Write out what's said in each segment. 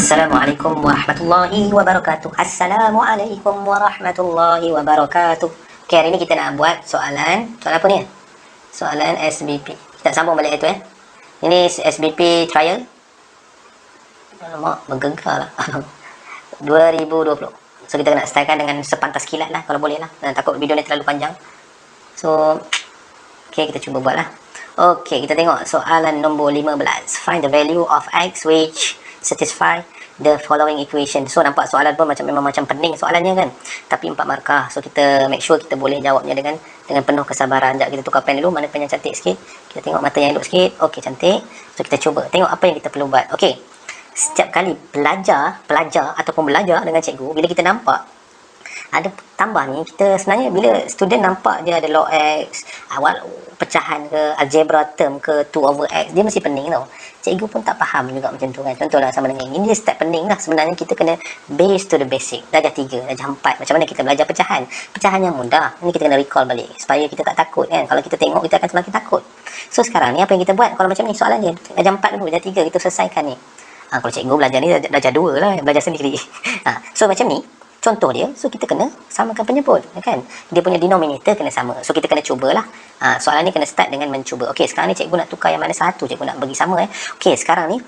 Assalamualaikum warahmatullahi wabarakatuh. Assalamualaikum warahmatullahi wabarakatuh. Okay, hari ni kita nak buat soalan apa ni? Soalan SBP. Kita sambung balik itu Ini SBP trial. Alamak, bergegar lah. 2020. So kita nak startkan dengan sepantas kilat lah kalau boleh lah. Dan takut video ni terlalu panjang. So okay, kita cuba buat lah. Okay, kita tengok soalan nombor 15. Find the value of x which satisfy the following equation. So nampak soalan pun memang macam pening soalannya kan, tapi 4 markah. So kita make sure kita boleh jawabnya dengan penuh kesabaran. Sekejap kita tukar pen dulu, mana pen yang cantik sikit. Kita tengok mata yang elok sikit. Okey, cantik. So kita cuba tengok apa yang kita perlu buat. Okey, setiap kali pelajar ataupun belajar dengan cikgu, bila kita nampak ada tambah ni, kita sebenarnya bila student nampak dia ada log x, awal pecahan ke, algebra term ke, 2/x, dia mesti pening tau. Cikgu pun tak faham juga macam tu kan. Contohlah sama dengan ini, dia start pening lah. Sebenarnya kita kena base to the basic. Darjah 3, darjah 4. Macam mana kita belajar pecahan? Pecahan yang mudah. Ini kita kena recall balik supaya kita tak takut kan. Kalau kita tengok, kita akan semakin takut. So sekarang ni apa yang kita buat? Kalau macam ni soalan dia, darjah 4 dulu, darjah 3 kita selesaikan ni. Kalau cikgu belajar ni darjah 2 lah, belajar sendiri. So macam ni contoh dia. So kita kena samakan penyebut kan, dia punya denominator kena sama. So kita kena cubalah. Soalan ni kena start dengan mencuba. Okey, sekarang ni cikgu nak tukar yang mana satu, cikgu nak bagi sama Okey, sekarang ni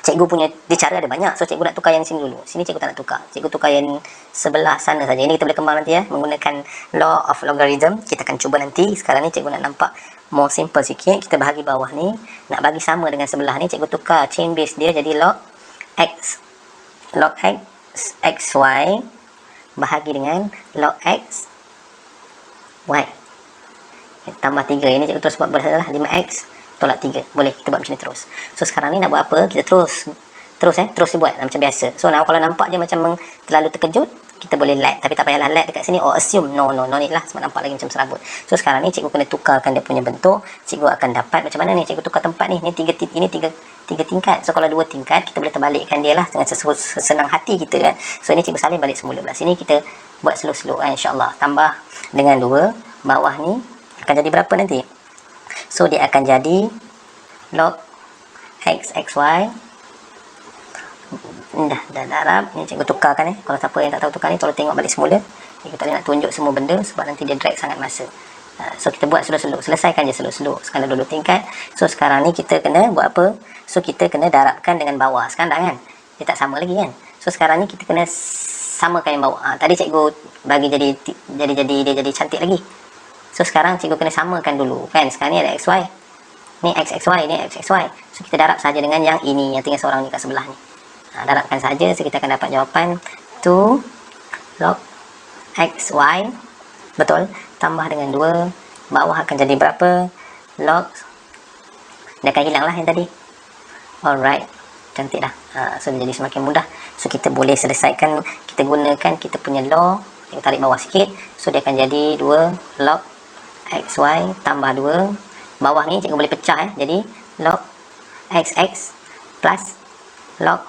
cikgu punya dia cara ada banyak. So cikgu nak tukar yang sini dulu. Sini cikgu tak nak tukar, cikgu tukar yang sebelah sana saja. Ini kita boleh kembang nanti menggunakan law of logarithm. Kita akan cuba nanti. Sekarang ni cikgu nak nampak more simple sikit. Kita bahagi bawah ni, nak bagi sama dengan sebelah ni, cikgu tukar chain base dia jadi log x xy bahagi dengan log x y tambah 3. Ini cikgu terus buat bersalah 5x tolak 3. Boleh kita buat macam ni terus. So sekarang ni nak buat apa? Kita terus buat macam biasa. So kalau nampak dia macam terlalu terkejut, kita boleh lag, tapi tak payahlah lag dekat sini or assume no ni lah, sebab nampak lagi macam serabut. So sekarang ni cikgu kena tukarkan dia punya bentuk. Cikgu akan dapat macam mana ni? Cikgu tukar tempat ni. Ini tiga tingkat. So kalau 2 tingkat, kita boleh terbalikkan dia lah dengan senang hati kita kan. So ini cikgu salin balik semula belah sini. Kita buat slow kan, insyaAllah. Tambah dengan 2, bawah ni akan jadi berapa nanti? So dia akan jadi log x xy. Dah darab. Ni cikgu tukarkan Kalau siapa yang tak tahu tukar ni, tolong tengok balik semula. Cikgu tak nak tunjuk semua benda sebab nanti dia drag sangat masa. So kita buat slow, selesaikan je slow. Sekarang dah 2 tingkat. So sekarang ni kita kena buat apa? So kita kena darabkan dengan bawah. Sekarang dah kan, dia tak sama lagi kan. So sekarang ni kita kena samakan yang bawah. Tadi cikgu bagi dia jadi cantik lagi. So sekarang cikgu kena samakan dulu kan. Sekarang ni ada xy, ni xxy, ni xxy. So kita darab saja dengan yang ini, yang tinggal seorang ni kat sebelah ni. Darabkan saja. So kita akan dapat jawapan 2 log xy, betul, tambah dengan 2, bawah akan jadi berapa? Log, dia akan hilang lah yang tadi. Alright, cantik dah. So dia jadi semakin mudah. So kita boleh selesaikan, kita gunakan kita punya law. Kita tarik bawah sikit. So dia akan jadi 2 log xy tambah 2, bawah ni cikgu boleh pecah jadi log xx plus log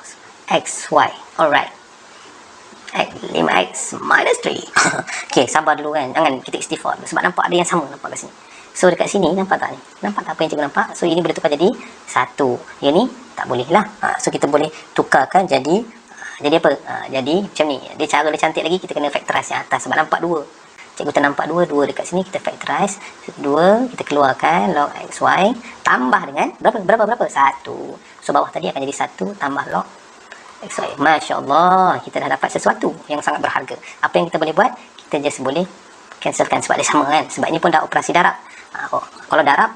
xy. Alright, 5x minus 3. Okay, sabar dulu kan, jangan kita istighfar sebab nampak ada yang sama nampak kat sini. So dekat sini nampak tak ni? Nampak tak apa yang cikgu nampak? So ini boleh tukar jadi 1, yang ni tak boleh lah. So kita boleh tukarkan jadi apa? Jadi macam ni. Dia cara dia cantik lagi, kita kena factorize yang atas sebab nampak 2. Cikgu tak nampak 2 dekat sini, kita factorize 2, kita keluarkan log xy tambah dengan berapa? 1. So bawah tadi akan jadi 1 tambah log xy. Masya Allah, kita dah dapat sesuatu yang sangat berharga. Apa yang kita boleh buat? Kita just boleh cancelkan sebab dia sama kan. Sebab ini pun dah operasi darab. Kalau darab,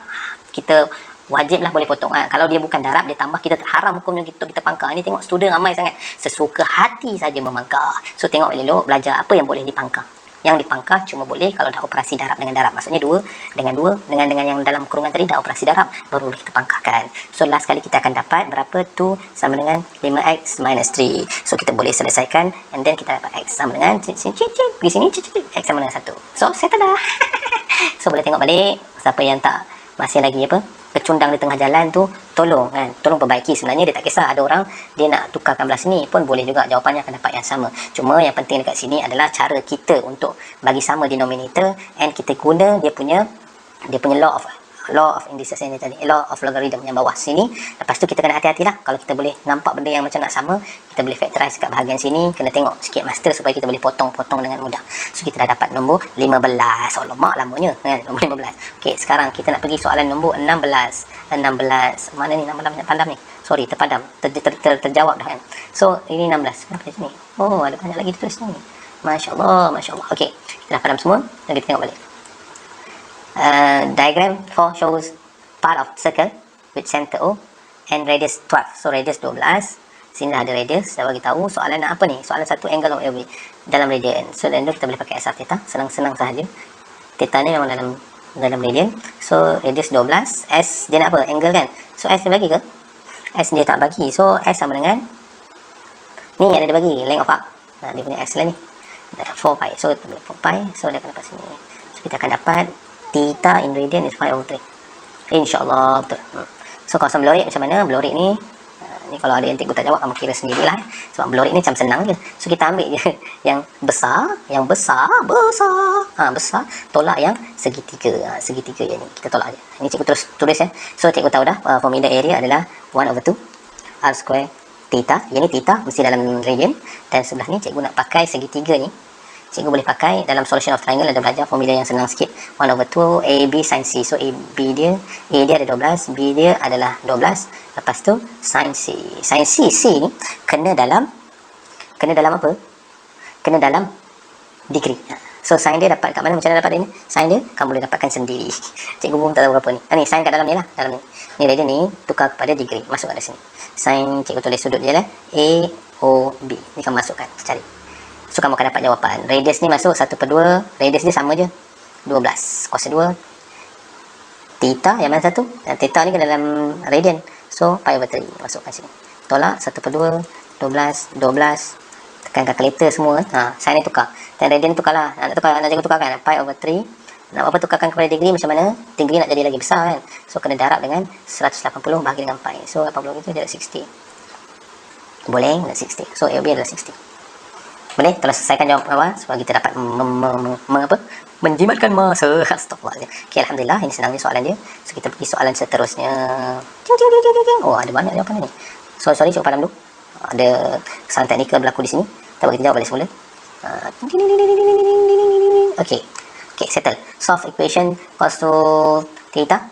kita wajiblah boleh potong. Kalau dia bukan darab, dia tambah, kita haram hukumnya kita pangkar. Ini tengok student ramai sangat, sesuka hati saja memangkar. So tengok elok belajar apa yang boleh dipangkar. Yang dipangkar cuma boleh kalau dah operasi darab dengan darab. Maksudnya 2 dengan yang dalam kurungan tadi dah operasi darab, baru boleh kita pangkarkan. So last kali kita akan dapat berapa? 2 sama dengan 5x minus 3. So kita boleh selesaikan, and then kita dapat x sama dengan di sini x sama dengan 1. So settle dah. So boleh tengok balik. Siapa yang tak masih lagi kecundang di tengah jalan tu, tolong perbaiki. Sebenarnya dia tak kisah, ada orang dia nak tukarkan belah sini pun boleh juga, jawapannya akan dapat yang sama. Cuma yang penting dekat sini adalah cara kita untuk bagi sama denominator, and kita guna dia punya law of law of indices ni tadi, law of logarithm yang bawah sini. Lepas tu kita kena hati-hatilah kalau kita boleh nampak benda yang macam nak sama, kita boleh factorize kat bahagian sini, kena tengok sikit master supaya kita boleh potong-potong dengan mudah. So kita dah dapat nombor 15. Oh lemak lamanya kan, nombor 15. Okey, sekarang kita nak pergi soalan nombor 16. 16. Mana ni 16 pandam ni? Sorry, terpadam. Terjawab dah kan. So ini 16. Kenapa sini? Oh, ada banyak lagi ditulis ni. Masya-Allah, masya-Allah. Okey, kita dah padam semua. Dan kita tengok balik. Diagram 4 shows part of circle with center O and radius 12. So radius 12. Sini dah ada radius. Dah bagi tahu soalan nak apa ni? Soalan satu angle of AOB dalam radian. So dan kita boleh pakai SR theta. Senang-senang sahaja. Theta ni memang dalam radian. So radius 12. S dia nak apa? Angle kan? So S dia bagi ke? S dia tak bagi. So S sama dengan ni ada dia bagi length of arc. Dia punya S lah ni. 4 pi. So kita boleh 4 pi. So dia akan dapat sini. So kita akan dapat theta in radian is 5/3. InsyaAllah betul. So kawasan belorik macam mana? Belorik ni ni kalau ada yang cikgu tak jawab, kamu kira sendirilah. Sebab belorik ni macam senang je. So kita ambil je yang besar, besar, tolak yang segitiga. Segitiga yang ni kita tolak je. Ini cikgu terus tulis ya. So cikgu tahu dah formula area adalah 1/2 r square theta. Yang ni theta mesti dalam radian. Dan sebelah ni cikgu nak pakai segitiga ni. Cikgu boleh pakai dalam solution of triangle, ada belajar formula yang senang sikit. 1/2 AB sin C. So AB dia, A dia ada 12, B dia adalah 12. Lepas tu sin C. Sin C, C ni kena dalam apa? Kena dalam degree. So sin dia dapat kat mana? Macam mana dapat ini? Sin dia kamu boleh dapatkan sendiri. Cikgu pun tak tahu berapa ni. Ni sin kat dalam ni lah, dalam ni. Ni radian ni tukar kepada degree, masuk kat sini. Sin cikgu tulis sudut dia lah, AOB. Ni kamu masukkan, cari. So kamu akan dapat jawapan. Radius ni masuk 1/2. Radius dia sama je 12. Kuasa 2 theta yang mana satu? Dan theta ni kena dalam radian. So pi/3 masukkan sini. Tolak 1/2 12. Tekan kalkulator semua. Sin ni tukar. Dan radian tukarlah. Nak tukar, nak jaga tukarkan pi/3. Nak apa tukarkan kepada degree macam mana? Degree nak jadi lagi besar kan. So kena darab dengan 180 bahagi dengan pi. So 80 itu jadi 60. Boleh? 60. So AOB adalah 60. Boleh? Tolong selesaikan jawab awal supaya kita dapat menjimatkan masa. Astagfirullahaladzim. Okay, alhamdulillah ini senang ni soalan dia. So kita pergi soalan seterusnya. Oh, ada banyak jawapan ni. Sorry cuba padam dulu. Ada kesalahan teknikal berlaku di sini. Kita bagi jawab balik semula. Okay, settle. Solve equation cos to theta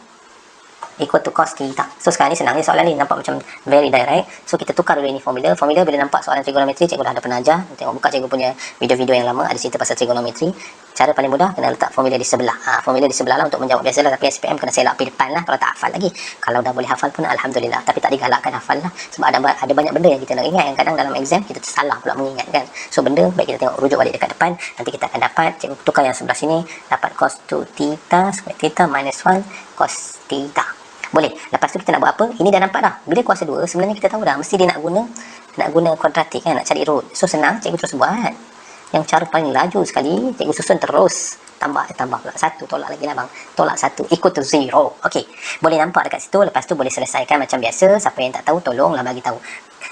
equal to cos theta. So sekarang ni senang ni soalan ni, nampak macam very direct. So kita tukar dulu ini formula. Formula bila nampak soalan trigonometri, cikgu dah ada pernah ajar. Tengok buka cikgu punya video-video yang lama, ada cerita pasal trigonometri. Cara paling mudah kena letak formula di sebelah. Formula di sebelah lah untuk menjawab biasalah, tapi SPM kena selak pergi depan lah kalau tak hafal lagi. Kalau dah boleh hafal pun alhamdulillah, tapi tak digalakkan hafal lah. Sebab ada banyak benda yang kita nak ingat, yang kadang dalam exam kita tersalah pula mengingat kan. So benda baik kita tengok rujuk balik dekat depan. Nanti kita akan dapat, cikgu tukar yang sebelah sini, dapat cos 2 theta square theta minus 1 cos theta. Boleh. Lepas tu kita nak buat apa? Ini dah nampak dah. Bila kuasa 2, sebenarnya kita tahu dah. Mesti dia nak guna kuadratik kan. Nak cari root. So senang. Cikgu terus buat. Yang cara paling laju sekali. Cikgu susun terus. Tambah pula. 1. Tolak lagi lah bang. Tolak 1. Equal to 0. Okey. Boleh nampak dekat situ. Lepas tu boleh selesaikan macam biasa. Siapa yang tak tahu, tolonglah bagi tahu.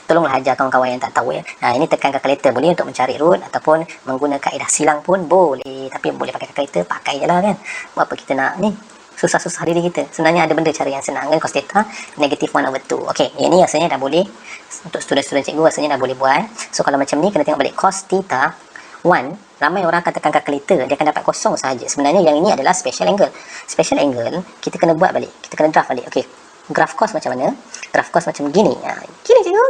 Tolonglah ajar kawan-kawan yang tak tahu ya. Ini tekan kalkulator boleh untuk mencari root. Ataupun menggunakan kaedah silang pun boleh. Tapi boleh pakai kalkulator. Pakai je lah kan. Buat apa kita nak ni? Susah-susah diri kita. Sebenarnya ada benda cara yang senang kan. Cos theta negative 1/2. Okey, yang ni rasanya dah boleh. Untuk student-student cikgu rasanya dah boleh buat. So kalau macam ni kena tengok balik cos theta 1. Ramai orang akan tekan kalkulator, dia akan dapat kosong sahaja. Sebenarnya yang ini adalah special angle. Special angle kita kena buat balik. Kita kena draft balik. Okey. Graf cos macam mana? Graf cos macam gini. Gini cikgu.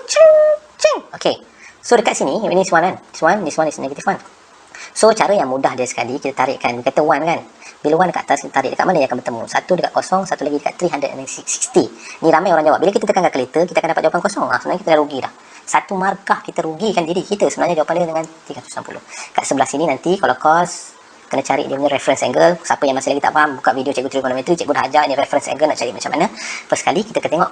Cing. Okey. So dekat sini ini is 1 kan. This one is negative 1. So cara yang mudah dia sekali kita tarikkan. Kata 1 kan. Bila 1 dekat atas, kita tarik dekat mana dia akan bertemu? Satu dekat kosong, satu lagi dekat 360. Ni ramai orang jawab. Bila kita tekan kalkulator, kita akan dapat jawapan kosong. Sebenarnya kita dah rugi dah. Satu markah kita rugikan diri kita. Sebenarnya jawapan dia dengan 360. Kat sebelah sini nanti, kalau cos, kena cari dia punya reference angle. Siapa yang masih lagi tak faham, buka video cikgu trigonometri. Cikgu dah ajar ni reference angle nak cari macam mana. First kali, kita akan tengok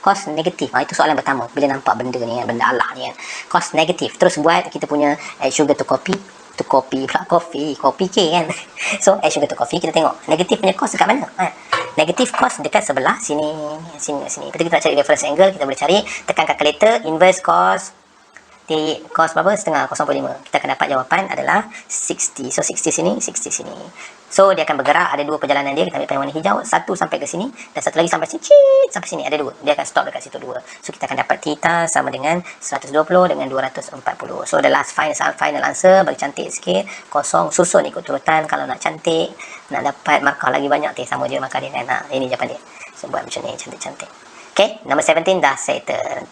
cos negatif. Itu soalan pertama. Bila nampak benda ni kan, benda Allah ni kan. Cos negatif. Terus buat kita punya add sugar to coffee K kan. So add sugar to coffee, kita tengok negatif punya cos dekat mana. Negatif cos dekat sebelah sini. Lepas kita nak cari reference angle, kita boleh cari, tekan kalkulator, inverse cos berapa? Setengah 0.5. Kita akan dapat jawapan adalah 60. So 60 sini, 60 sini. So dia akan bergerak, ada dua perjalanan dia. Kita ambil pen warna hijau, satu sampai ke sini dan satu lagi sampai sini, cit, sampai sini, ada dua. Dia akan stop dekat situ dua. So kita akan dapat theta sama dengan 120 dengan 240. So the last final answer, bagi cantik sikit, kosong, susun ikut turutan. Kalau nak cantik, nak dapat markah lagi banyak, sama je markah dia kan. Ini jawapan dia. So buat macam ni, cantik-cantik. Okay, number 17 dah settle.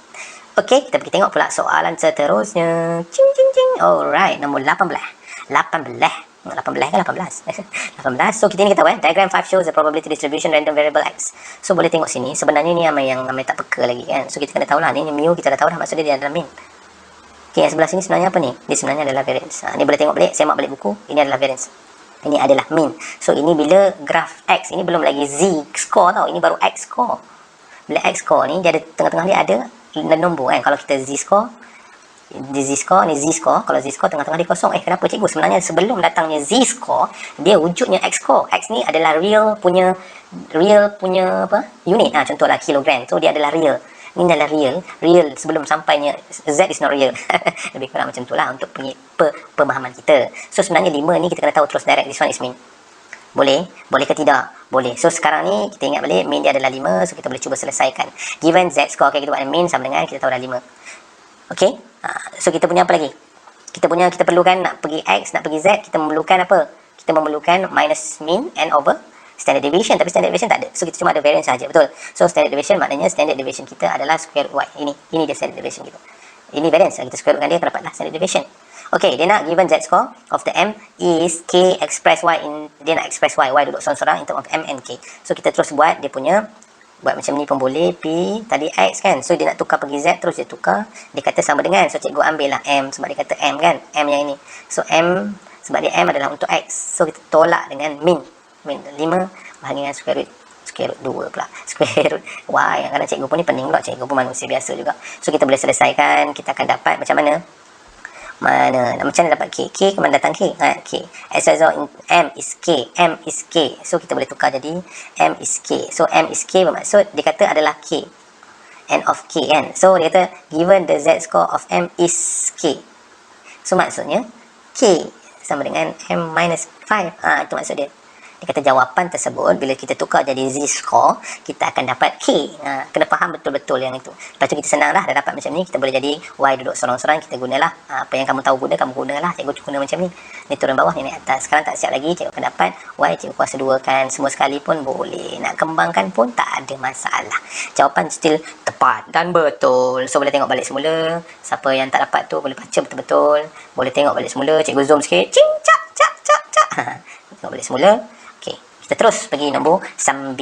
Okay, kita pergi tengok pula soalan seterusnya. Cing cing cing. Alright, nombor 18. 18 ke 18? 18. So kita ni kita tahu diagram 5 shows the probability distribution random variable x. So boleh tengok sini, sebenarnya ni yang tak peka lagi kan. So kita kena tahu lah, ni mu kita dah tahu dah, maksudnya dia adalah mean. Okay, yang sebelah sini sebenarnya apa ni? Dia sebenarnya adalah variance. Ni boleh tengok balik, semak balik buku, ini adalah variance. Ini adalah mean. So ini bila graf x, ini belum lagi z score tau, ini baru x score. Bila x score ni, dia ada tengah-tengah dia ada nombor kan. Kalau kita z score, ni z score, kalau z score tengah-tengah dia kosong. Kenapa cikgu? Sebenarnya sebelum datangnya z score, dia wujudnya x score. X ni adalah real punya apa? Unit. Contohlah kilogram. So dia adalah real. Ini adalah real sebelum sampainya z is not real. Lebih kurang macam itulah untuk pemahaman kita. So sebenarnya 5 ni kita kena tahu terus direct, this one is mean. Boleh ke tidak? Boleh. So sekarang ni kita ingat balik mean dia adalah 5, so kita boleh cuba selesaikan. Given z score, kita buat mean sama dengan kita tahu dah 5. Okay, so kita punya apa lagi? Kita perlukan nak pergi x, nak pergi z, kita memerlukan apa? Kita memerlukan minus mean and over standard deviation, tapi standard deviation tak ada. So kita cuma ada variance saja, betul? So standard deviation maknanya standard deviation kita adalah square root y. Ini dia standard deviation kita. Ini variance, kita square rootkan dia, kita dapatlah standard deviation. Okay, dia nak given z score of the m is k express y in, dia nak express y duduk sorang-sorang in term of m and k. So kita terus buat dia punya, buat macam ni pun boleh, p tadi x kan. So dia nak tukar pergi z, terus dia tukar, dia kata sama dengan, so cikgu ambil lah m sebab dia kata m kan, m yang ini. So m sebab dia m adalah untuk x, so kita tolak dengan mean 5 bahagi dengan square root 2 pula, square root y. Kadang cikgu pun ni pening pula, cikgu pun manusia biasa juga. So kita boleh selesaikan, kita akan dapat macam mana macam mana dapat k? K kemana datang k? K. As a result, m is k. So kita boleh tukar jadi m is k. So m is k bermaksud dia kata adalah k, n of k kan. So dia kata given the z score of m is k. So maksudnya k sama dengan m minus 5. Itu maksud dia. Dia kata jawapan tersebut bila kita tukar jadi z score, kita akan dapat k. Kena faham betul-betul yang itu. Lepas tu kita senang dah dapat macam ni, kita boleh jadi y duduk sorang-sorang, kita gunalah apa yang kamu tahu kamu gunalah. Cikgu guna macam ni. Ni turun bawah, ni naik atas. Sekarang tak siap lagi, cikgu akan dapat y cikgu kuasa 2 kan. Semua sekali pun boleh. Nak kembangkan pun tak ada masalah. Jawapan still tepat dan betul. So boleh tengok balik semula. Siapa yang tak dapat tu boleh baca betul-betul. Boleh tengok balik semula. Cikgu zoom sikit. Cing cak cak cak cak. Tengok balik semula. Kita terus pergi nombor 19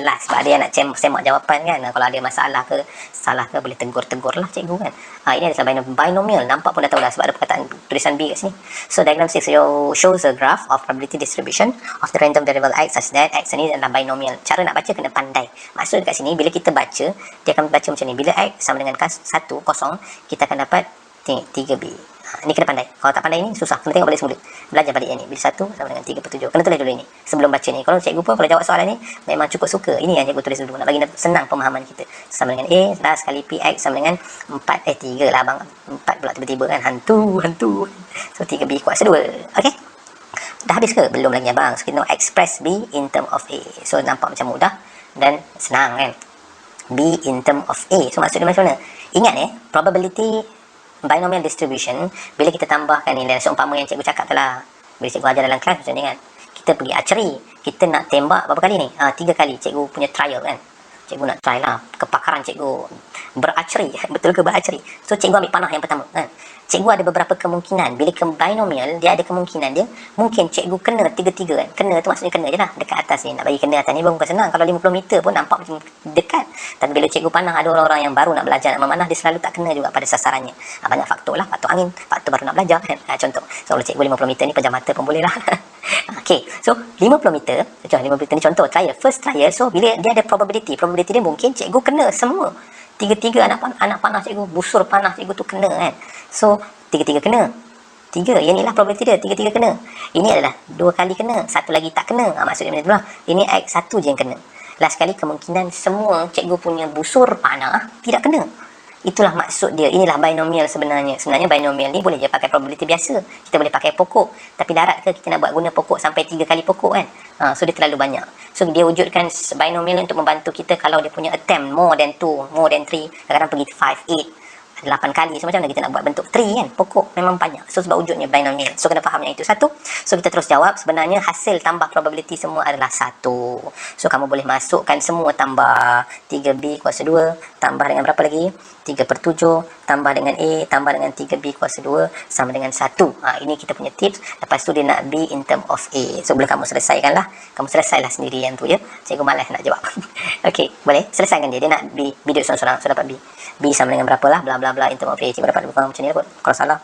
sebab dia nak semak jawapan kan. Kalau ada masalah ke salah ke boleh tegur lah cikgu kan. Ini adalah binomial, nampak pun dah tahu dah sebab ada perkataan tulisan B kat sini. So diagram 6 shows a graph of probability distribution of the random variable x such that x ni adalah binomial. Cara nak baca kena pandai. Maksud dekat sini bila kita baca, dia akan baca macam ni. Bila x sama dengan 1 kosong, kita akan dapat 3b. Ni kena pandai. Kalau tak pandai ni susah. Kena tengok balik semula. Belajar balik yang ni. Bila 1 sama dengan 3/7. Kena tulis dulu ni sebelum baca ni. Kalau cikgu pun kalau jawab soalan ni memang cukup suka. Ini yang cikgu tulis dulu. Nak bagi senang pemahaman kita. Sama dengan A dah sekali px sama dengan 3 lah abang. 4 pula tiba-tiba kan. Hantu. So 3b kuasa 2. Okey. Dah habis ke? Belum lagi abang. So kita nak express b in term of A. So nampak macam mudah dan senang kan. B in term of A. So maksudnya macam mana? Ingat probability binomial distribution, bila kita tambahkan ni, seumpama yang cikgu cakap tu lah, bila cikgu ajar dalam kelas macam ni kan, kita pergi archery, kita nak tembak berapa kali ni? 3 kali, cikgu punya trial kan, cikgu nak try lah, kepakaran cikgu berarchery, betul ke berarchery? So cikgu ambil panah yang pertama kan, cikgu ada beberapa kemungkinan, bila ke binomial, dia ada kemungkinan dia, mungkin cikgu kena 3-3 kan, kena tu maksudnya kena je lah, dekat atas ni, nak bagi kena atas ni bukan senang, kalau 50 meter pun nampak macam dekat, tapi bila cikgu panah, ada orang-orang yang baru nak belajar nak memanah, dia selalu tak kena juga pada sasarannya. Banyak faktor lah, faktor angin, faktor baru nak belajar kan, contoh, so kalau cikgu 50 meter ni pejam mata pun boleh lah. Okay, so 50 meter, 50 meter ni contoh, first trial, so bila dia ada probability dia mungkin cikgu kena semua, 3-3 anak panah cikgu, busur panah cikgu tu kena kan. So 3-3 kena. 3, yang inilah probability dia, 3-3 kena. Ini adalah 2 kali kena, 1 lagi tak kena. Maksudnya macam itulah. Ini X 1 je yang kena. Last kali kemungkinan semua cikgu punya busur panah tidak kena. Itulah maksud dia. Inilah binomial sebenarnya. Sebenarnya binomial ni boleh je pakai probability biasa. Kita boleh pakai pokok. Tapi darat ke kita nak buat guna pokok sampai 3 kali pokok kan? So dia terlalu banyak. So dia wujudkan binomial untuk membantu kita kalau dia punya attempt more than 2, more than 3. Kadang-kadang pergi 5, 8. 8 kali. So macam mana kita nak buat bentuk tree kan? Pokok memang banyak. So sebab wujudnya binomial. So kena faham yang itu satu. So kita terus jawab. Sebenarnya hasil tambah probability semua adalah 1. So kamu boleh masukkan semua tambah 3B kuasa 2 tambah dengan berapa lagi? 3/7 tambah dengan A tambah dengan 3B kuasa 2 sama dengan 1. Ini kita punya tips. Lepas tu dia nak B in term of A. So boleh kamu selesaikan lah. Kamu selesailah sendiri yang tu ya. Cikgu malas nak jawab. Okey, boleh? Selesaikan dia. Dia nak B. B duduk sorang-sorang. So dapat B. B sama dengan berapa lah, bla bla bla in term of A. Cikgu dapat bukan macam ni lah kot. Kalau salah,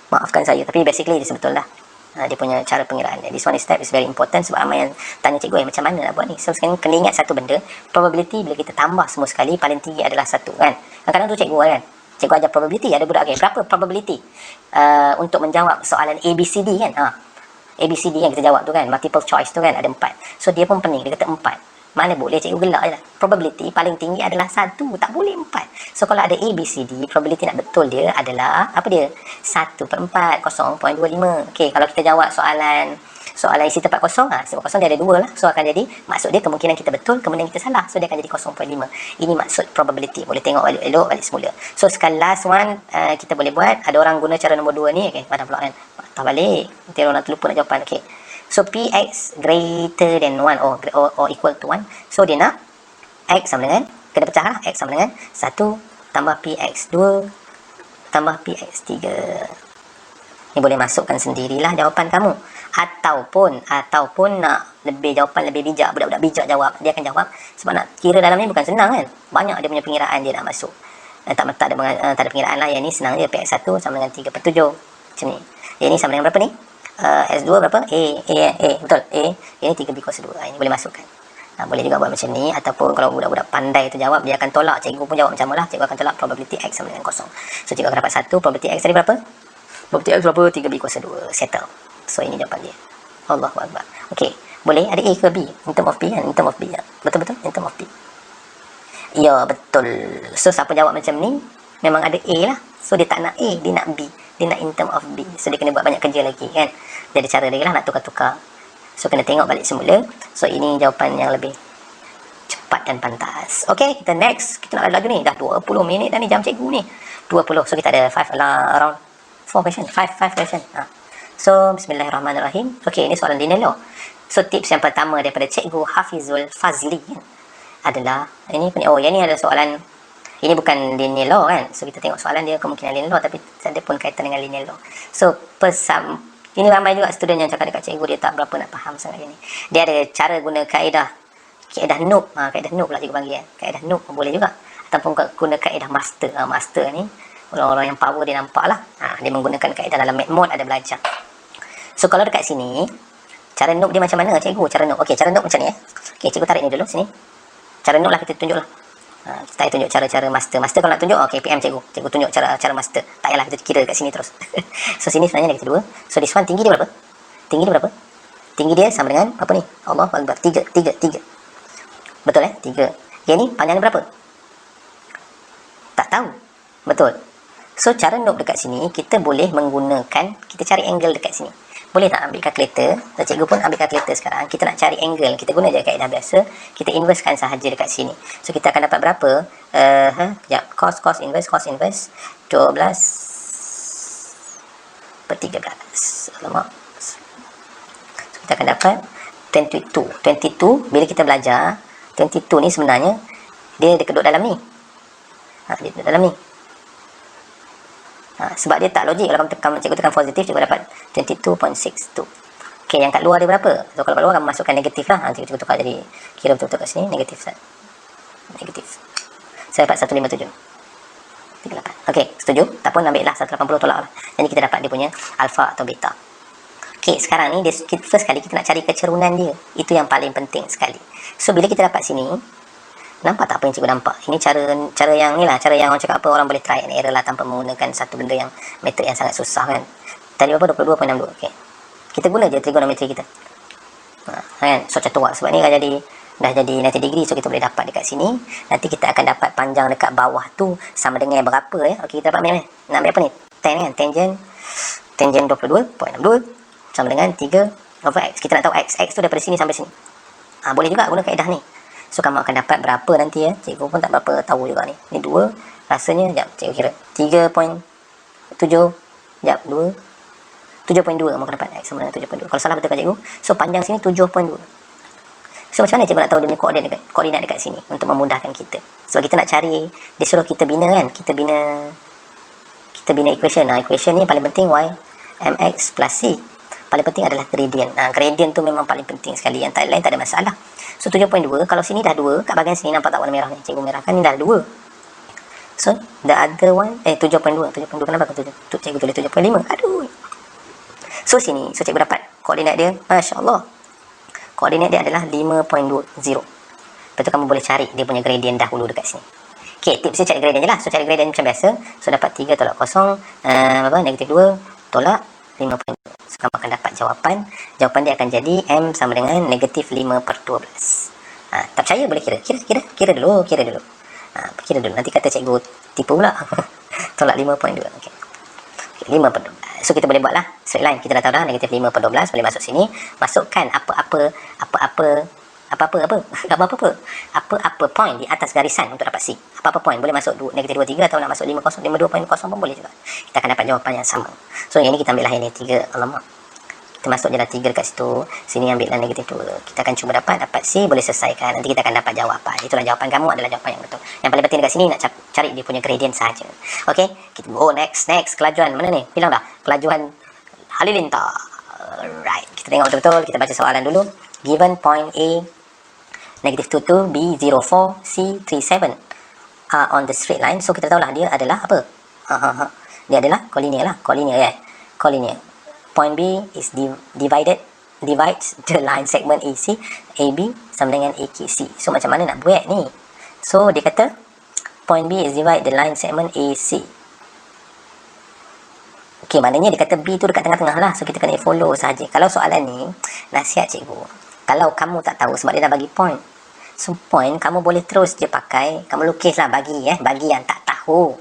maafkan saya. Tapi basically dia sebetul lah. Dia punya cara pengiraan dia. This one step is very important sebab ramai yang tanya cikgu macam mana nak buat ni. So sekarang kena ingat satu benda, probability bila kita tambah semua sekali paling tinggi adalah 1 kan. Kadang-kadang tu cikgu kan, cikgu ajar probability, ada budak okay, berapa probability untuk menjawab soalan ABCD kan. ABCD yang kita jawab tu kan, multiple choice tu kan, ada 4. So dia pun pening, dia kata 4. Mana boleh, cikgu gelak je lah. Probability paling tinggi adalah 1, tak boleh 4. So kalau ada ABCD, probability nak betul dia adalah apa dia? 1/4, 0.25. Okey, kalau kita jawab soalan isi tempat kosong, isi tempat kosong dia ada 2 lah. So akan jadi, maksud dia kemungkinan kita betul, kemungkinan kita salah. So dia akan jadi 0.5. Ini maksud probability. Boleh tengok balik elok, balik semula. So sekarang last one, kita boleh buat. Ada orang guna cara nombor 2 ni. Okey, pada pula kan. Tak balik. Nanti orang terlupa nak jawapan. Okey. So Px greater than 1 or equal to 1. So dia nak X sama dengan, kena pecah lah. X sama dengan 1 tambah Px2 tambah Px3. Ni boleh masukkan sendirilah jawapan kamu. Ataupun nak lebih jawapan lebih bijak, budak-budak bijak jawab, dia akan jawab. Sebab nak kira dalam ni bukan senang kan. Banyak dia punya pengiraan dia nak masuk. Tak ada pengiraan lah. Yang ni senang je. Px1 sama dengan 3/7. Macam ni. Yang ni sama dengan berapa ni? S2 berapa? A, betul. A, ini 3B kuasa 2. Ini boleh masukkan. Boleh juga buat macam ni. Ataupun kalau budak-budak pandai tu jawab, dia akan tolak. Cikgu pun jawab macam lah. Cikgu akan tolak probability X sama dengan 0. So cikgu akan dapat 1. Probability X tadi berapa? Probability X berapa? 3B kuasa 2. Settle. So ini jawapan dia. Allahu Akbar. Okey. Boleh ada A ke B? In term of B kan? In term of B ya. Betul-betul? In term of B. Ya, betul. So siapa jawab macam ni, memang ada A lah. So dia tak nak A, dia nak B. Dia nak in term of B. So dia kena buat banyak kerja lagi kan. Dia ada cara dia lah nak tukar-tukar. So kena tengok balik semula. So ini jawapan yang lebih cepat dan pantas. Okay, kita next. Kita nak ada lagi ni. Dah 20 minit dah ni jam cikgu ni. 20. So kita ada 5 around 4 question. 5 question. So bismillahirrahmanirrahim. Okay, ini soalan linear law. So tips yang pertama daripada cikgu Hafizul Fazli adalah ini yang ni ada soalan. Ini bukan linear law kan. So kita tengok soalan dia kemungkinan linear law, tapi ada pun kaitan dengan linear law. So ini ramai juga student yang cakap dekat cikgu dia tak berapa nak faham sangat ini. Dia ada cara guna kaedah noob. Kaedah noob lah cikgu panggil kan. Kaedah noob boleh juga. Ataupun guna kaedah master. Master ni orang-orang yang power dia nampak lah. Dia menggunakan kaedah dalam mode ada belajar. So kalau dekat sini, cara noob dia macam mana cikgu? Cara noob. Okey, cara noob macam ni Okey, cikgu tarik ni dulu sini. Cara noob lah kita tunjuk lah. Kita tunjuk cara-cara master. Master kalau nak tunjuk, okay, PM cikgu. Cikgu tunjuk cara master. Tak payahlah kita kira dekat sini terus. So sini sebenarnya negatif 2. So this one tinggi dia berapa? Tinggi dia berapa? Tinggi dia sama dengan apa ni? Allah Akbar. 3. Betul 3. Yang ni panjangnya berapa? Tak tahu. Betul. So cara noob dekat sini, kita boleh menggunakan, kita cari angle dekat sini. Boleh tak ambil kalkulator? So, cikgu pun ambil kalkulator sekarang. Kita nak cari angle. Kita guna je kaedah biasa. Kita inversekan sahaja dekat sini. So, kita akan dapat berapa? Kejap. Cos inverse. 12/13. Alamak. So, kita akan dapat 22. 22, bila kita belajar, 22 ni sebenarnya, dia duduk dalam ni. Dia duduk dalam ni. Sebab dia tak logik. Kalau cikgu tekan positif, cikgu dapat 22.62. Okay, yang kat luar dia berapa? So kalau kat luar kamu masukkan negatif lah. Cikgu tukar jadi kira betul-betul kat sini. Negatif. Saya dapat 157. 38. Okay, setuju? Tak pun ambil lah 180, tolak lah. Jadi kita dapat dia punya alpha atau beta. Okay, sekarang ni first kali kita nak cari kecerunan dia. Itu yang paling penting sekali. So bila kita dapat sini, nampak tak apa yang cikgu nampak? Ini cara yang ni lah, cara yang orang cakap apa, orang boleh try and error lah tanpa menggunakan satu benda yang metode yang sangat susah kan. Tadi berapa? 22.62. Okay. Kita guna je trigonometri kita. Kan? So catur sebab ni akan jadi dah jadi 90 degree. So kita boleh dapat dekat sini. Nanti kita akan dapat panjang dekat bawah tu sama dengan berapa ya. Okey, kita dapat mana? Nak ambil apa ni? Tan kan? Tangent 22.62 sama dengan 3 over x. Kita nak tahu x. X tu daripada sini sampai sini. Boleh juga guna kaedah ni. So kamu akan dapat berapa nanti ya. Cikgu pun tak berapa tahu juga ni. Ni 2 rasanya, sekejap cikgu kira 3.7, sekejap 2 7.2 kamu akan dapat x sama dengan 7.2. Kalau salah betul kan cikgu? So panjang sini 7.2. So macam mana cikgu nak tahu dia punya koordinat dekat sini untuk memudahkan kita? Sebab kita nak cari, dia suruh kita bina kan, kita bina equation. Equation ni paling penting y mx plus c. Paling penting adalah gradient. Gradient tu memang paling penting sekali, yang lain tak ada masalah. So 7.2, kalau sini dah 2, kat bahagian sini nampak tak warna merah ni? Cikgu merahkan ni dah 2. So the other one 7.2 kenapa cikgu tulis 7.5? Aduh. So sini, so cikgu dapat koordinat dia, masya-Allah. Koordinat dia adalah 5.20. Lepas tu kamu boleh cari dia punya gradient dahulu dekat sini. Okey, tips dia cari gradient je lah. So cari gradient macam biasa. So dapat 3 tolak kosong, negatif 2 tolak 5.2. So kamu akan dapat jawapan. Jawapan dia akan jadi M sama dengan negatif 5/12. Tak percaya boleh kira dulu. Kira dulu. Nanti kata cikgu tipu pula. Tolak 5.2. Okey. 5/12. So kita boleh buatlah straight line. Kita dah tahu dah negatif 5/12 boleh masuk sini. Masukkan apa-apa point di atas garisan untuk dapat C. Apa-apa point boleh masuk negatif 23 atau nak masuk 52.0 pun boleh juga. Kita akan dapat jawapan yang sama. So yang ni kita ambil lah ini 3. Alamak. Kita masuk je lah 3 dekat situ. Sini ambillah negatif 2. Kita akan cuba dapat C, boleh selesaikan. Nanti kita akan dapat jawapan. Itulah jawapan kamu adalah jawapan yang betul. Yang paling penting dekat sini nak cari dia punya gradient saja. Okey, kita go next kelajuan mana ni? Bilang dah. Kelajuan halilintar. Right. Kita tengok betul-betul, kita baca soalan dulu. Given point A negative 22, B 04, C 37 on the straight line. So kita tahulah dia adalah apa? Dia adalah collinear lah. Collinear. Point B is divides the line segment AC, AB sama dengan AKC. So macam mana nak buat ni? So dia kata point B is divide the line segment AC. Okey, maknanya dia kata B tu dekat tengah-tengah lah. So kita kena follow saja. Kalau soalan ni, nasihat cikgu, kalau kamu tak tahu sebab dia dah bagi point. So point kamu boleh terus je pakai, kamu lukislah bagi yang tak tahu.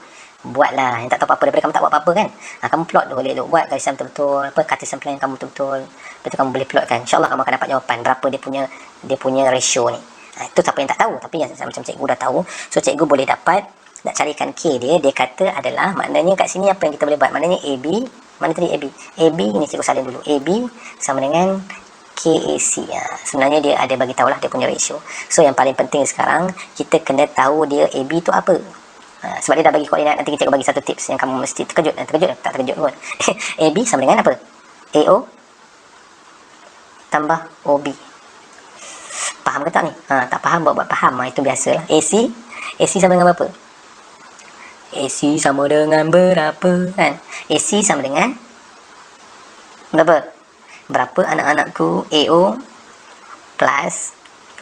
Buatlah yang tak tahu apa-apa daripada kamu tak buat apa-apa kan. Kamu plot boleh tu, buat garisan betul-betul, Cartesian plan kamu betul-betul. Lepas tu kamu boleh plotkan. Insya-Allah kamu akan dapat jawapan berapa dia punya ratio ni. Itu siapa yang tak tahu, tapi yang macam cikgu dah tahu. So cikgu boleh dapat nak carikan K dia kata adalah, maknanya kat sini apa yang kita boleh buat? Maknanya AB, mana tadi AB? AB ni cikgu salin dulu. AB sama dengan KAC. Sebenarnya dia ada bagi tahulah dia punya ratio. So yang paling penting sekarang kita kena tahu dia AB tu apa. Sebab dia dah bagi koordinat, nanti cikgu bagi satu tips yang kamu mesti terkejut tak terkejut pun. AB sama dengan apa? AO tambah OB. Faham ke tak ni? Tak faham buat faham. Itu biasalah. AC sama dengan apa? AC sama dengan berapa kan? AC sama dengan berapa? Berapa anak-anakku AO plus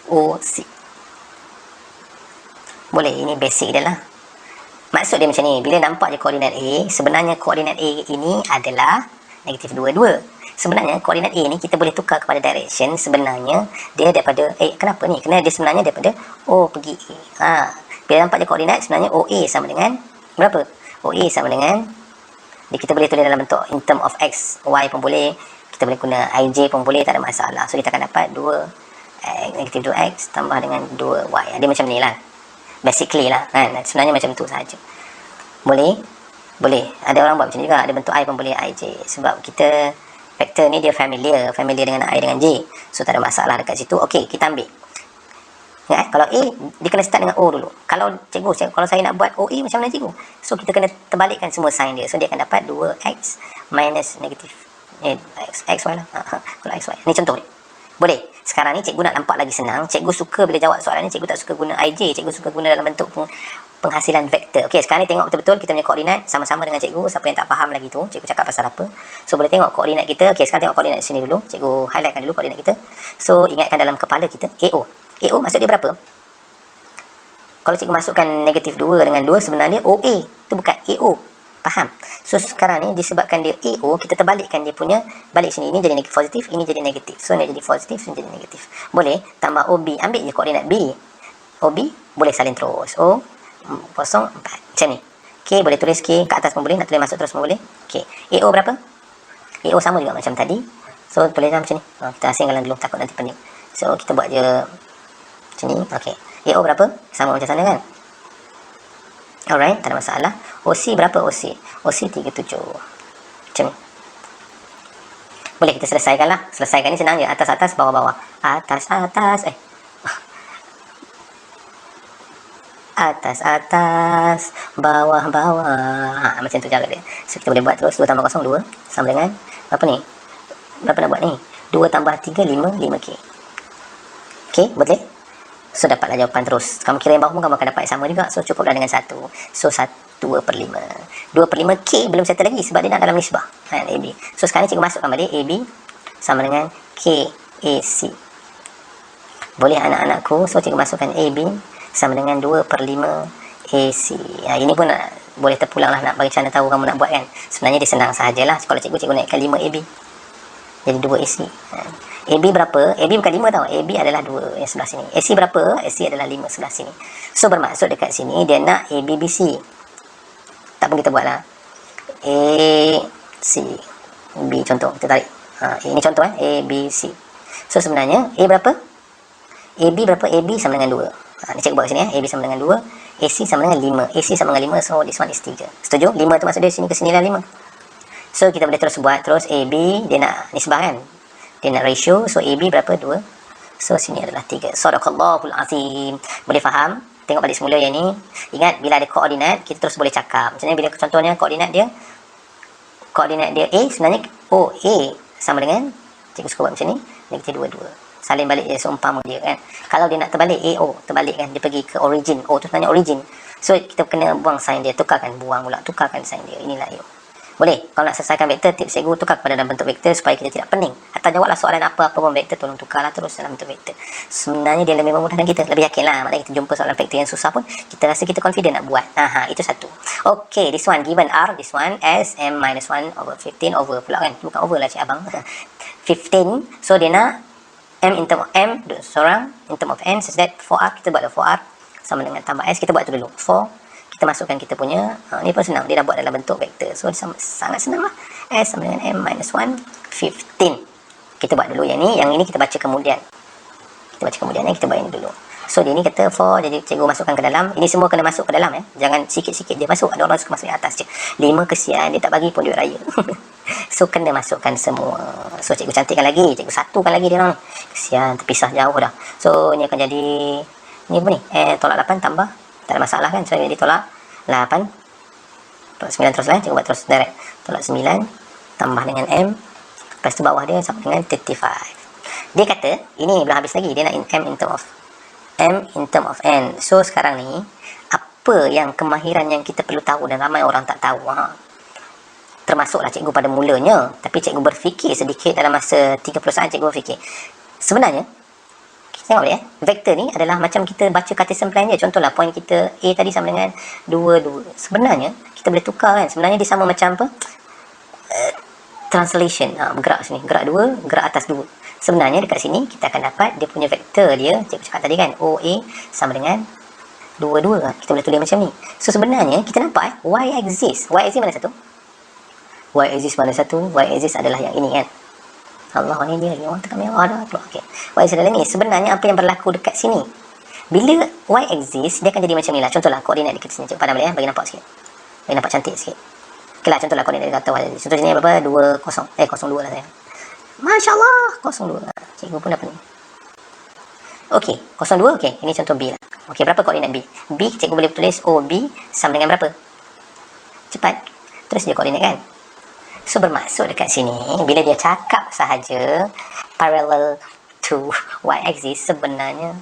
OC. Boleh, ini basic dia lah. Maksud dia macam ni, bila nampak je koordinat A, sebenarnya koordinat A ini adalah negatif 22. Sebenarnya koordinat A ni kita boleh tukar kepada direction. Sebenarnya dia daripada kenapa ni? Kerana dia sebenarnya daripada O pergi A. Bila nampak je koordinat, sebenarnya OA sama dengan berapa? OA sama dengan, kita boleh tulis dalam bentuk in term of x, y pun boleh. Kita boleh guna IJ pun boleh, tak ada masalah. So kita akan dapat 2 negatif 2x tambah dengan 2y. Dia macam ni lah. Basically lah kan. Sebenarnya macam tu saja. Boleh. Ada orang buat macam ni juga. Ada bentuk I pun boleh, IJ. Sebab kita vektor ni dia familiar dengan I dengan J. So tak ada masalah dekat situ. Okey, kita ambil. Ya, kalau A dia kena start dengan O dulu. Kalau kalau saya nak buat OA macam mana cikgu? So kita kena terbalikkan semua sign dia. So dia akan dapat 2x minus negatif xy lah. Kalau xy. Ni contoh ni. Boleh. Sekarang ni cikgu nak nampak lagi senang. Cikgu suka bila jawab soalan ni, cikgu tak suka guna IJ. Cikgu suka guna dalam bentuk penghasilan vektor. Okey, sekarang ni tengok betul-betul kita punya koordinat sama-sama dengan cikgu. Siapa yang tak faham lagi tu, cikgu cakap pasal apa. So boleh tengok koordinat kita. Okey, sekarang tengok koordinat sini dulu. Cikgu highlightkan dulu koordinat kita. So ingatkan dalam kepala kita AO maksud dia berapa? Kalau cikgu masukkan negatif 2 dengan 2, sebenarnya OA. Itu bukan AO. Faham? So sekarang ni disebabkan dia AO, kita terbalikkan dia punya, balik sini, ini jadi positif, ini jadi negatif. So ni jadi positif, ini jadi negatif. Boleh tambah OB, ambil je koordinat B. OB boleh salin terus. O 04 macam ni. K boleh tulis K kat atas pun boleh, nak tulis masuk terus pun boleh. K. AO berapa? AO sama juga macam tadi. So tulis macam ni. Kita asingkan dulu, takut nanti pening. So kita buat je macam ni. Okey. AO berapa? Sama macam sana kan? Alright, tak ada masalah. OC berapa OC? OC 37. Macam ni. Boleh kita selesaikan lah. Selesaikan ni senang je. Atas atas, bawah bawah. Atas atas. Atas atas, bawah bawah. Macam tu cara dia. So kita boleh buat terus. 2 tambah 0 2 sama dengan apa ni? Berapa nak buat ni? 2 tambah 3 5 5K. Okey, boleh? So dapatlah jawapan terus. Kamu kira yang bawah pun kamu akan dapat sama juga. So cukuplah dengan 1. So 2/5. 2/5 K belum settle lagi sebab dia nak dalam nisbah AB. So sekarang cikgu masukkan balik AB sama dengan KAC. Boleh anak-anakku? So cikgu masukkan AB sama dengan 2/5 AC. Ini pun boleh terpulang lah, nak bagi cara tahu kamu nak buat kan. Sebenarnya dia senang sahajalah. Kalau cikgu naikkan 5 AB jadi 2 AC. AB berapa? AB bukan 5 tau. AB adalah 2 yang sebelah sini. AC berapa? AC adalah 5 sebelah sini. So bermaksud dekat sini dia nak ABBC. Tak pun kita buatlah. AC B contoh. Kita tarik. Ini contoh ABC. So sebenarnya A berapa? AB berapa? AB sama dengan 2. Ni cikgu buat sini AB sama dengan 2. AC sama dengan 5. AC sama dengan 5. So this one is 3. Setuju? 5 tu maksud dia sini ke sini lah 5. So kita boleh terus buat terus AB. Dia nak nisbah kan? Dia nak ratio. So AB berapa? 2. So sini adalah 3. Sadaqallahul azim. Boleh faham? Tengok balik semula yang ni. Ingat bila ada koordinat kita terus boleh cakap. Macam ni bila contohnya koordinat dia A sebenarnya OA sama dengan, cikgu suka buat macam ni, negatif 22. Salin balik dia seumpama dia kan. Kalau dia nak terbalik AO, terbalik kan, dia pergi ke origin. O tu sebenarnya origin. So kita kena buang sign dia, tukarkan, buang pula, tukarkan sign dia. Inilah AO. Boleh? Kalau nak selesaikan vektor, tips cikgu tukar kepada dalam bentuk vektor supaya kita tidak pening. Atau jawablah soalan apa-apa pun vektor, tolong tukarlah terus dalam bentuk vektor. Sebenarnya dia lebih memudahkan kita, lebih yakin lah. Maknanya kita jumpa soalan vektor yang susah pun, kita rasa kita confident nak buat. Itu satu. Okay, this one given R, this one as M minus 1 over 15 over pula kan. Bukan over lah cik abang. 15, so dia nak M in term of M, seorang in term of N, such that 4R, kita buat 4R sama dengan tambah S, kita buat tu dulu. 4, kita masukkan kita punya, ni pun senang, dia dah buat dalam bentuk vektor. So sangat senang lah. S sama dengan M minus 1, 15. Kita buat dulu yang ini kita baca kemudian. Kita baca kemudian, kita buat ini dulu. So dia ni kata 4, jadi cikgu masukkan ke dalam. Ini semua kena masuk ke dalam Jangan sikit-sikit dia masuk. Ada orang suka masuk di atas je. 5 kesian, dia tak bagi pun duit raya. So kena masukkan semua. So cikgu cantikkan lagi, cikgu satukan lagi dia orang. Kesian, terpisah jauh dah. So ni akan jadi, ni apa ni? Tolak 8 tambah, tak ada masalah kan. So jadi tolak 8, tolak 9 terus lah. Cikgu buat terus direct. Tolak 9 tambah dengan M. Lepas tu bawah dia sama dengan 35. Dia kata, ini belum habis lagi. Dia nak M in term of N. So sekarang ni, apa yang kemahiran yang kita perlu tahu dan ramai orang tak tahu. Termasuklah cikgu pada mulanya. Tapi cikgu berfikir sedikit dalam masa 30 saat cikgu berfikir. Sebenarnya, kita tengok boleh vektor ni adalah macam kita baca Cartesian plan je. Contohlah point kita A tadi sama dengan 2. Sebenarnya, kita boleh tukar kan. Sebenarnya dia sama macam apa? Translation. Bergerak sini. Gerak 2, gerak atas 2. Sebenarnya dekat sini kita akan dapat dia punya vektor dia. Cikgu cakap tadi kan, OA sama dengan 2. Kita boleh tulis macam ni. So sebenarnya kita nampak Y axis. Y axis mana satu? Y axis mana satu? Y axis adalah yang ini kan. Allah ni dia orang tekan merah dah keluar. Okey. Y axis adalah ni. Sebenarnya apa yang berlaku dekat sini? Bila Y axis dia akan jadi macam ni lah. Contohlah koordinat dekat sini. Cikgu pandang boleh bagi nampak sikit. Bagi nampak cantik sikit. Okeylah, contohlah koordinat dekat atas Y axis. Contoh sini berapa? 02 lah saya. Masya Allah, 02. Cikgu pun dapat ni. Okey, 02. Okey, ini contoh B lah. Okey, berapa koordinat B? B, cikgu boleh tulis OB sama dengan berapa? Cepat. Terus dia koordinat kan? So, bermaksud dekat sini, bila dia cakap sahaja parallel to y-axis, sebenarnya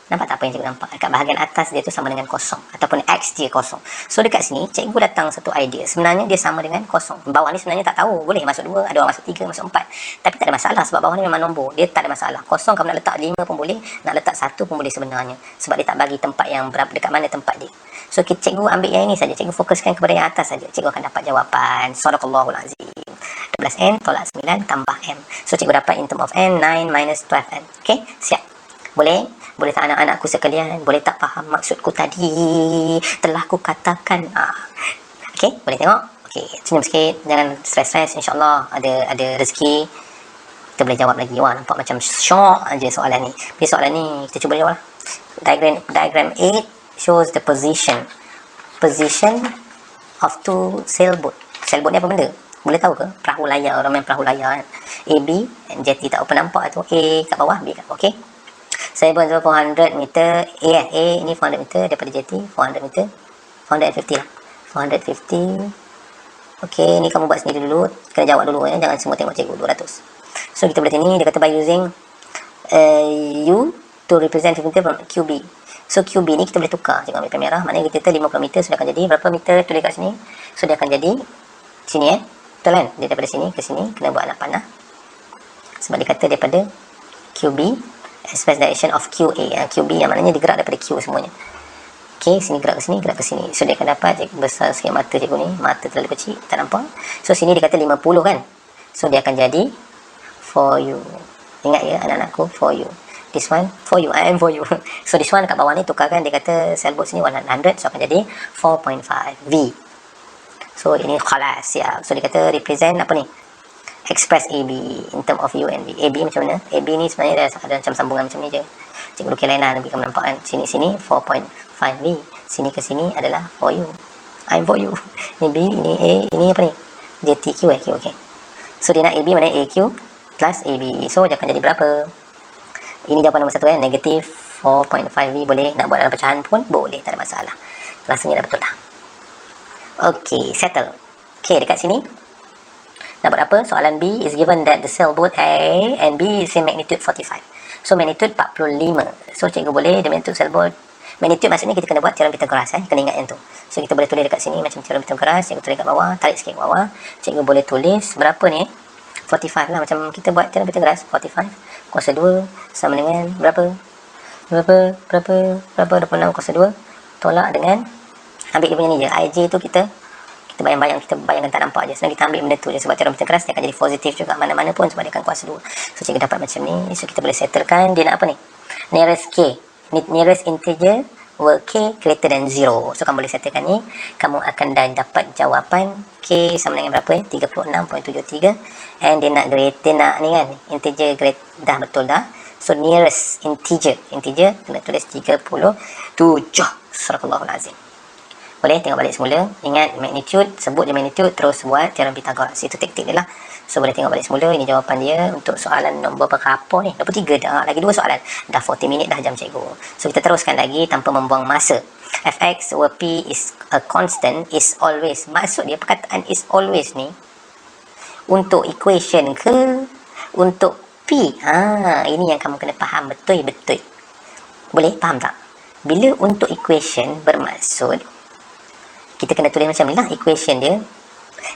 nampak tak apa yang cikgu nampak? Dekat bahagian atas dia tu sama dengan kosong. Ataupun X dia kosong. So dekat sini cikgu datang satu idea. Sebenarnya dia sama dengan kosong. Bawah ni sebenarnya tak tahu. Boleh masuk 2, ada orang masuk 3, masuk 4. Tapi tak ada masalah sebab bawah ni memang nombor. Dia tak ada masalah. Kosong kamu nak letak 5 pun boleh. Nak letak 1 pun boleh sebenarnya. Sebab dia tak bagi tempat yang berapa, dekat mana tempat dia. So cikgu ambil yang ini saja, cikgu fokuskan kepada yang atas saja, cikgu akan dapat jawapan. Sadaqallahul azim. 12n tolak 9 tambah m. So cikgu dapat in term of n 9 minus 12n. Okey, siap. Boleh tak anak-anakku sekalian? Boleh tak faham maksudku tadi? Telah ku katakan. Okey, boleh tengok? Okey, senyum sikit, jangan stres-stres, insya-Allah ada rezeki. Kita boleh jawab lagi. Wah, nampak macam syok aja soalan ni. Tapi soalan ni kita cuba jawab lah. Diagram 8 shows the position of two sailboat. Sailboat ni apa benda? Boleh tahu ke? Perahu layar, orang main perahu layar kan. A, B, jetty tak apa nampak tu. A kat bawah, B kat bawah. Okey. Sailboat 400 meter. A ni 400 meter daripada jetty, 400 meter. 450 lah. 450. Okey, ni kamu buat sendiri dulu. Kena jawab dulu ya. Jangan semua tengok cikgu 200. So kita boleh ni, dia kata by using U to represent 50 from QB. So QB ni kita boleh tukar. Cikgu ambil pen merah. Maknanya kita 50 meter sudah akan jadi berapa meter tulis kat sini. So dia akan jadi sini betul kan? Dia daripada sini ke sini kena buat anak panah. Sebab dia kata daripada QB express direction of QA. QB yang maknanya dia gerak daripada Q semuanya. Okey, sini gerak ke sini, gerak ke sini. So dia akan dapat, cikgu besar sikit mata cikgu ni. Mata terlalu kecil, tak nampak. So sini dia kata 50 kan? So dia akan jadi for you. Ingat ya anak-anakku, for you. This one for you, I am for you. So this one kat bawah ni tukarkan, dia kata sailboat sini 100, so akan jadi 4.5 V. So ini khalas ya. So dia kata represent apa ni? Express AB in term of U and V. AB macam mana? AB ni sebenarnya ada macam sambungan macam ni je. Cikgu lukis lain lah, nanti kamu nampak kan. Sini 4.5 V. Sini ke sini adalah for you. I'm for you. Ini B, ini A, ini apa ni? JTQ Q, okay. So dia nak AB mana? AQ plus AB. So dia akan jadi berapa? Ini jawapan nombor 1 negatif 4.5 V. Boleh nak buat dalam pecahan pun boleh, tak ada masalah. Rasanya dah betul lah. Okey, settle. Okey, dekat sini nak buat apa? Soalan B is given that the sailboat A and B is in magnitude 45. So magnitude 45. So cikgu boleh the magnitude sailboat. Magnitude maksudnya kita kena buat teorem Pythagoras kena ingat yang tu. So kita boleh tulis dekat sini macam teorem Pythagoras, cikgu tulis kat bawah, tarik sikit kat bawah. Cikgu boleh tulis berapa ni? 45 lah, macam kita buat teorem Pythagoras. 45 kuasa 2 sama dengan berapa? 26 kuasa 2 tolak dengan, ambil dia punya ni je, IJ tu kita bayangkan tak nampak je. Sebenarnya kita ambil benda tu je, sebab teorem Pythagoras dia akan jadi positif juga mana-mana pun sebab dia akan kuasa 2. So cikgu dapat macam ni. So kita boleh settlekan, dia nak apa ni? Nearest K, nearest integer will K greater than 0. So kamu boleh settlekan ni, kamu akan dah dapat jawapan K sama dengan berapa 36.73. And dia nak ni kan, integer dah betul dah. So nearest integer kena tulis 37. Sadaqallahul azim. Boleh tengok balik semula. Ingat magnitude, sebut je magnitude, terus buat teorem Pythagoras. Itu taktik dia lah. So boleh tengok balik semula. Ini jawapan dia untuk soalan nombor berapa ni? 23 dah. Lagi 2 soalan. Dah 40 minit dah jam cikgu. So kita teruskan lagi tanpa membuang masa. Fx over P is a constant is always. Maksud dia perkataan is always ni untuk equation ke untuk P? Ini yang kamu kena faham betul-betul. Boleh faham tak? Bila untuk equation bermaksud kita kena tulis macam ni lah. Equation dia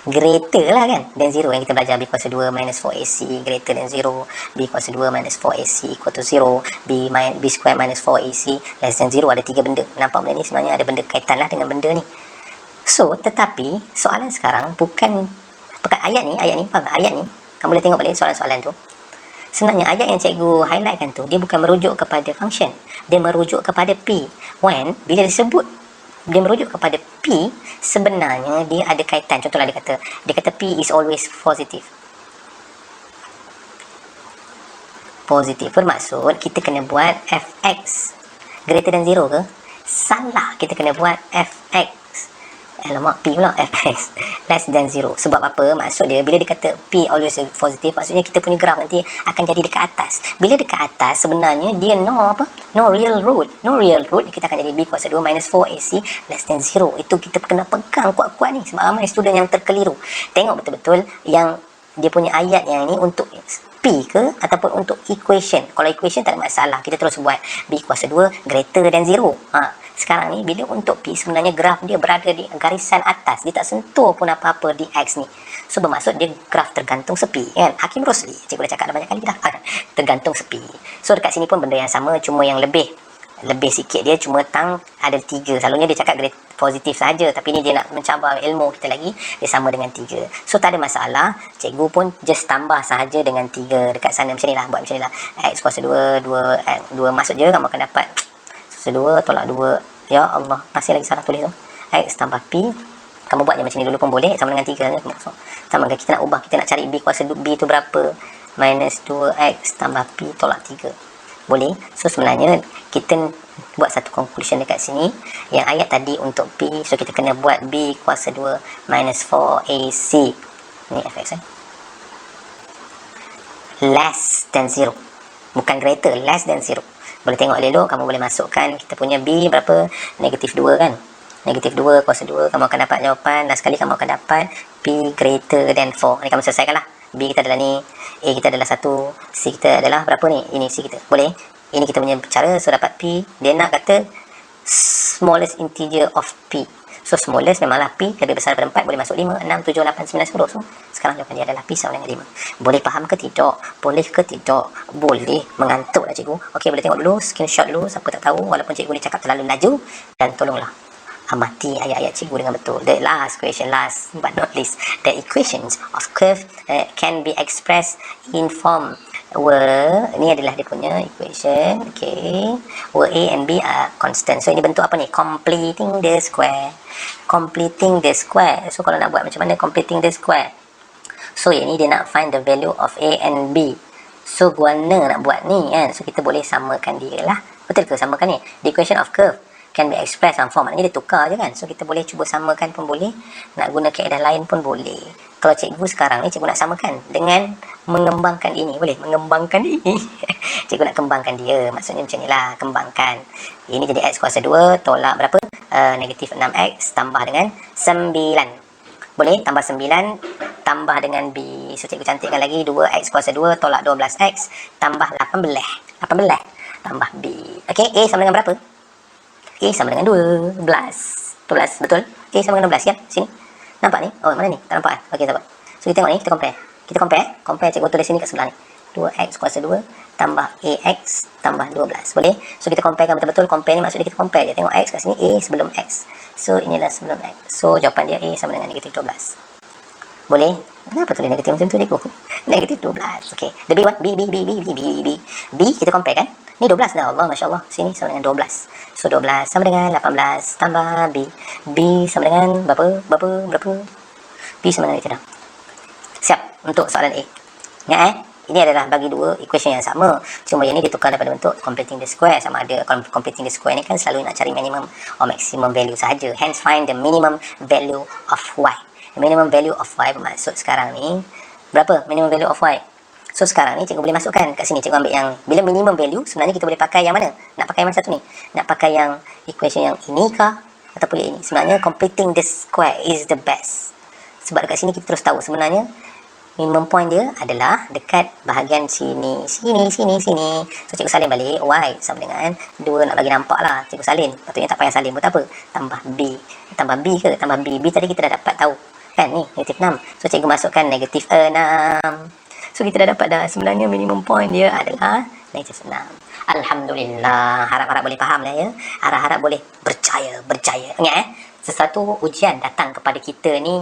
greater lah kan dan 0 yang kita belajar. B kuasa 2 minus 4AC greater than 0. B kuasa 2 minus 4AC equal to 0. B square minus 4AC less than 0. Ada 3 benda. Nampak benda ni sebenarnya ada benda kaitan lah dengan benda ni. So tetapi soalan sekarang bukan ayat ni, faham tak? Ayat ni kamu boleh tengok balik soalan-soalan tu. Sebenarnya ayat yang cikgu highlightkan tu, dia bukan merujuk kepada function, dia merujuk kepada P. Bila disebut dia merujuk kepada P, sebenarnya dia ada kaitan. Contohlah dia kata P is always positive. Positif bermaksud kita kena buat Fx greater than 0 ke? Salah, kita kena buat Fx P pula Fx less than 0. Sebab apa? Maksud dia bila dia kata P always positive, maksudnya kita punya graf nanti akan jadi dekat atas. Bila dekat atas sebenarnya dia no real root. Kita akan jadi B kuasa 2 minus 4AC less than 0. Itu kita kena pegang kuat-kuat ni, sebab ramai student yang terkeliru. Tengok betul-betul yang dia punya ayat yang ni untuk P ke ataupun untuk equation. Kalau equation tak ada masalah, kita terus buat B kuasa 2 greater than 0. Sekarang ni bila untuk P, sebenarnya graf dia berada di garisan atas, dia tak sentuh pun apa-apa di X ni. So bermaksud dia graf tergantung sepi kan. Hakim Rosli, cikgu dah cakap dah banyak kali dah, tergantung sepi. So dekat sini pun benda yang sama, cuma yang lebih sikit dia, cuma tang ada 3. Selalunya dia cakap positif saja, tapi ni dia nak mencabar ilmu kita lagi, dia sama dengan 3. So tak ada masalah, cikgu pun just tambah sahaja dengan 3 dekat sana macam ni lah, buat macam ni lah. X kuasa 2, 2 masuk je, kamu akan dapat kuasa 2 tolak 2. Ya Allah, masih lagi salah tulis tu. X tambah P, kamu buat je macam ni dulu pun boleh, sama dengan 3 je. Sama dengan kita nak ubah, kita nak cari B kuasa B tu berapa, minus 2X tambah P tolak 3. Boleh. So sebenarnya kita buat satu conclusion dekat sini, yang ayat tadi untuk P, so kita kena buat B kuasa 2 minus 4AC ni fx less than 0, bukan greater, less than 0. Boleh tengok elok, kamu boleh masukkan kita punya B berapa, negatif 2 kan, negatif 2 kuasa 2, kamu akan dapat jawapan. Last kali kamu akan dapat P greater than 4. Ni kamu selesaikan lah. B kita adalah ni, A kita adalah 1, C kita adalah berapa ni, ini C kita. Boleh, ini kita punya cara. So dapat P, dia nak kata smallest integer of P. So smallest memanglah P lebih besar daripada 4, boleh masuk 5, 6, 7, 8, 9, 10. So sekarang jawapan dia adalah P sama dengan 5. Boleh faham ke tidak? Boleh ke tidak? Boleh. Mengantuk lah cikgu. Okey, boleh tengok dulu, screenshot dulu, siapa tak tahu, walaupun cikgu ni cakap terlalu laju, dan tolonglah amati ayat-ayat cikgu dengan betul. The last question, last but not least, the equations of curve can be expressed in form where, ni adalah dia punya equation, okay, where A and B are constant. So ini bentuk apa ni? Completing the square. Completing the square. So kalau nak buat macam mana completing the square? So yang ni dia nak find the value of A and B. So guna nak buat ni kan, so kita boleh samakan dia lah. Betul ke samakan ni? The equation of curve can be expressed on form, maknanya dia tukar je kan. So kita boleh cuba samakan pun boleh, nak guna kaedah lain pun boleh. Kalau cikgu sekarang ni, cikgu nak samakan dengan mengembangkan ini. Boleh mengembangkan ini. Cikgu nak kembangkan dia, maksudnya macam ni lah, kembangkan. Ini jadi X kuasa 2 tolak berapa? Negatif 6X tambah dengan 9. Boleh tambah 9 tambah dengan B. So cikgu cantikkan lagi, 2X kuasa 2 tolak 12X tambah 18 tambah B. Okay, A sama dengan berapa? A sama dengan 12. Betul? A sama dengan 12 kan? Sini. Nampak ni? Oh, mana ni? Tak nampak kan? Okey, sahabat. So, kita tengok ni, kita compare. Compare cikgu tulis sini kat sebelah ni. 2X kuasa 2 tambah AX tambah 12. Boleh? So, kita comparekan betul-betul. Compare ni maksudnya kita compare je. Tengok X kat sini, A sebelum X. So, inilah sebelum X. So, jawapan dia A sama dengan negatif 12. Boleh? Kenapa tulis negatif macam tu cikgu? Negatif 12. Okey. The B what? B. B kita compare kan? Ni 12 dah, Allah, Masya Allah. Sini sama dengan 12. So, 12 sama dengan 18 tambah B. B sama dengan berapa? B sama dengan itu dah. Siap untuk soalan A. Ingat ini adalah bagi dua equation yang sama. Cuma yang ni ditukar daripada bentuk completing the square. Sama ada completing the square ni kan selalu nak cari minimum or maximum value sahaja. Hence find the minimum value of Y. The minimum value of Y bermaksud sekarang ni berapa minimum value of Y? So sekarang ni cikgu boleh masukkan kat sini, cikgu ambil yang bila minimum value, sebenarnya kita boleh pakai yang mana? Nak pakai yang mana satu ni? Nak pakai yang equation yang ini kah? Ataupun yang ini? Sebenarnya completing the square is the best. Sebab dekat sini kita terus tahu sebenarnya minimum point dia adalah dekat bahagian sini. So cikgu salin balik, Y sama dengan 2, nak bagi nampak lah, cikgu salin. Patutnya tak payah salin pun tak apa. Tambah B. Tambah B ke? Tambah B. B tadi kita dah dapat tahu. Kan ni, negatif 6. So cikgu masukkan negatif 6. So kita dah dapat dah sebenarnya minimum point dia adalah negatif 6. Alhamdulillah, harap-harap boleh faham lah ya. Harap-harap boleh berjaya. Ingat sesuatu ujian datang kepada kita ni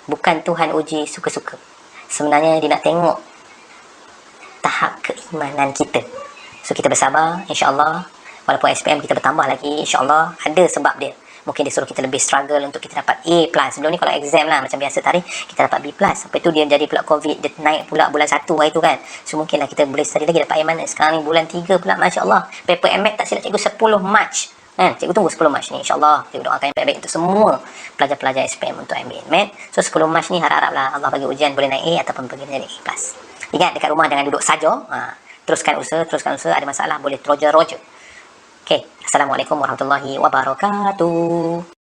bukan Tuhan uji suka-suka. Sebenarnya dia nak tengok tahap keimanan kita. So kita bersabar, insya-Allah. Walaupun SPM kita bertambah lagi, insya-Allah ada sebab dia. Mungkin dia suruh kita lebih struggle untuk kita dapat A+. Sebelum ni kalau exam lah, macam biasa tarikh, kita dapat B+. Sampai tu dia jadi pula COVID, dia naik pula bulan 1 hari tu kan. So mungkinlah kita boleh study lagi dapat A mana. Sekarang ni bulan 3 pula, Masya Allah. Paper MAT tak silap cikgu 10 Mac. Cikgu tunggu 10 Mac ni, insya-Allah. Cikgu doakan yang baik-baik untuk semua pelajar-pelajar SPM untuk ambil MAT. So 10 Mac ni harap-haraplah Allah bagi ujian boleh naik A ataupun pergi menjadi A+. Ingat, dekat rumah jangan duduk saja. Teruskan usaha. Ada masalah boleh roger. Okay. Assalamualaikum warahmatullahi wabarakatuh.